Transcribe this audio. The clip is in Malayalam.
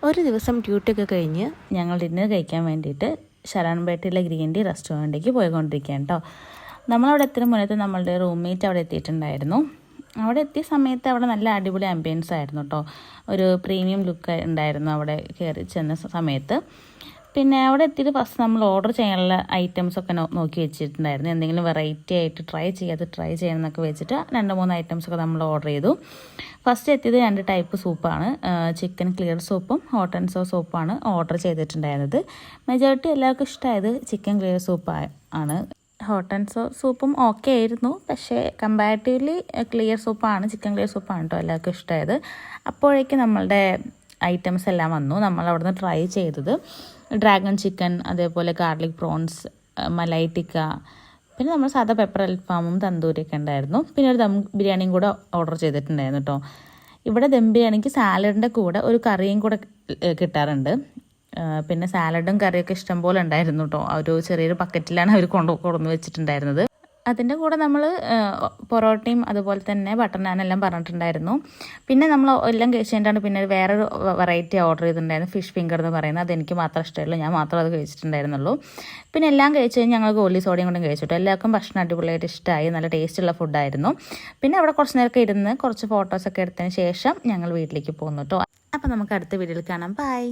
ഒരു ദിവസം ഡ്യൂട്ടിയൊക്കെ കഴിഞ്ഞ് ഞങ്ങൾ ഡിന്നർ കഴിക്കാൻ വേണ്ടിയിട്ട് ശരൺപേട്ടയിലെ ഗ്രീൻ ടീ റെസ്റ്റോറൻറ്റിലേക്ക് പോയിക്കൊണ്ടിരിക്കുകയാണ് കേട്ടോ. നമ്മളവിടെ എത്തുന്ന മുന്നേറ്റ് നമ്മളുടെ റൂംമേറ്റ് അവിടെ എത്തിയിട്ടുണ്ടായിരുന്നു. അവിടെ എത്തിയ സമയത്ത് അവിടെ നല്ല അടിപൊളി ആംബിയൻസ് ആയിരുന്നു കേട്ടോ. ഒരു പ്രീമിയം ലുക്ക് ഉണ്ടായിരുന്നു അവിടെ കയറി ചെന്ന സമയത്ത്. പിന്നെ അവിടെ എത്തിയിട്ട് ഫസ്റ്റ് നമ്മൾ ഓർഡർ ചെയ്യാനുള്ള ഐറ്റംസൊക്കെ നോക്കി വെച്ചിട്ടുണ്ടായിരുന്നു. എന്തെങ്കിലും വെറൈറ്റി ആയിട്ട് ട്രൈ ചെയ്യണം എന്നൊക്കെ വെച്ചിട്ട് 2-3 ഐറ്റംസൊക്കെ നമ്മൾ ഓർഡർ ചെയ്തു. ഫസ്റ്റ് എത്തിയത് 2 ടൈപ്പ് സൂപ്പാണ്. ചിക്കൻ ക്ലിയർ സൂപ്പും ഹോട്ട് ആൻഡ് സോർ സൂപ്പാണ് ഓർഡർ ചെയ്തിട്ടുണ്ടായിരുന്നത്. മെജോറിറ്റി എല്ലാവർക്കും ഇഷ്ടമായത് ചിക്കൻ ക്ലിയർ സൂപ്പ് ആണ്. ഹോട്ട് ആൻഡ് സോർ സൂപ്പും ഓക്കെ ആയിരുന്നു, പക്ഷേ കമ്പാരിറ്റീവ്ലി ക്ലിയർ സൂപ്പാണ്, ചിക്കൻ ക്ലിയർ സൂപ്പാണ് കേട്ടോ എല്ലാവർക്കും ഇഷ്ടമായത്. അപ്പോഴേക്കും നമ്മളുടെ ഐറ്റംസ് എല്ലാം വന്നു. നമ്മൾ അവിടുന്ന് ട്രൈ ചെയ്തത് ഡ്രാഗൺ ചിക്കൻ, അതേപോലെ ഗാർലിക് പ്രോൺസ്, മലൈ ടിക്ക, പിന്നെ നമ്മൾ സാധാ പെപ്പർ അൽഫാമും തന്തൂരിയൊക്കെ ഉണ്ടായിരുന്നു. പിന്നെ ഒരു ദം ബിരിയാണിയും കൂടെ ഓർഡർ ചെയ്തിട്ടുണ്ടായിരുന്നു കേട്ടോ. ഇവിടെ ദം ബിരിയാണിക്ക് സാലഡിൻ്റെ കൂടെ ഒരു കറിയും കൂടെ കിട്ടാറുണ്ട്. പിന്നെ സാലഡും കറിയൊക്കെ ഇഷ്ടം പോലെ ഉണ്ടായിരുന്നു കേട്ടോ. ഒരു ചെറിയൊരു ബക്കറ്റിലാണ് അവർ കൊണ്ടുവന്ന് വെച്ചിട്ടുണ്ടായിരുന്നത്. അതിൻ്റെ കൂടെ നമ്മൾ പൊറോട്ടയും അതുപോലെ തന്നെ ബട്ടർ നാനെല്ലാം പറഞ്ഞിട്ടുണ്ടായിരുന്നു. പിന്നെ നമ്മൾ എല്ലാം കഴിച്ചിട്ടാണ് പിന്നെ വേറൊരു വെറൈറ്റി ഓർഡർ ചെയ്തിട്ടുണ്ടായിരുന്നു, ഫിഷ് ഫിംഗർ എന്ന് പറയുന്നത്. അതെനിക്ക് മാത്രം ഇഷ്ടമുള്ളൂ, ഞാൻ മാത്രം അത് കഴിച്ചിട്ടുണ്ടായിരുന്നുള്ളൂ. പിന്നെ എല്ലാം കഴിച്ച് കഴിഞ്ഞ് ഞങ്ങൾ ഗോലി സോഡയും കൊണ്ടും കഴിച്ചിട്ടു. എല്ലാവർക്കും ഭക്ഷണം അടിപൊളിയായിട്ട് ഇഷ്ടമായി, നല്ല ടേസ്റ്റുള്ള ഫുഡായിരുന്നു. പിന്നെ അവിടെ കുറച്ച് നേരമൊക്കെ ഇരുന്ന് കുറച്ച് ഫോട്ടോസൊക്കെ എടുത്തതിന് ശേഷം ഞങ്ങൾ വീട്ടിലേക്ക് പോകുന്നു കേട്ടോ. അപ്പോൾ നമുക്ക് അടുത്ത വീഡിയോയിൽ കാണാം. ബൈ.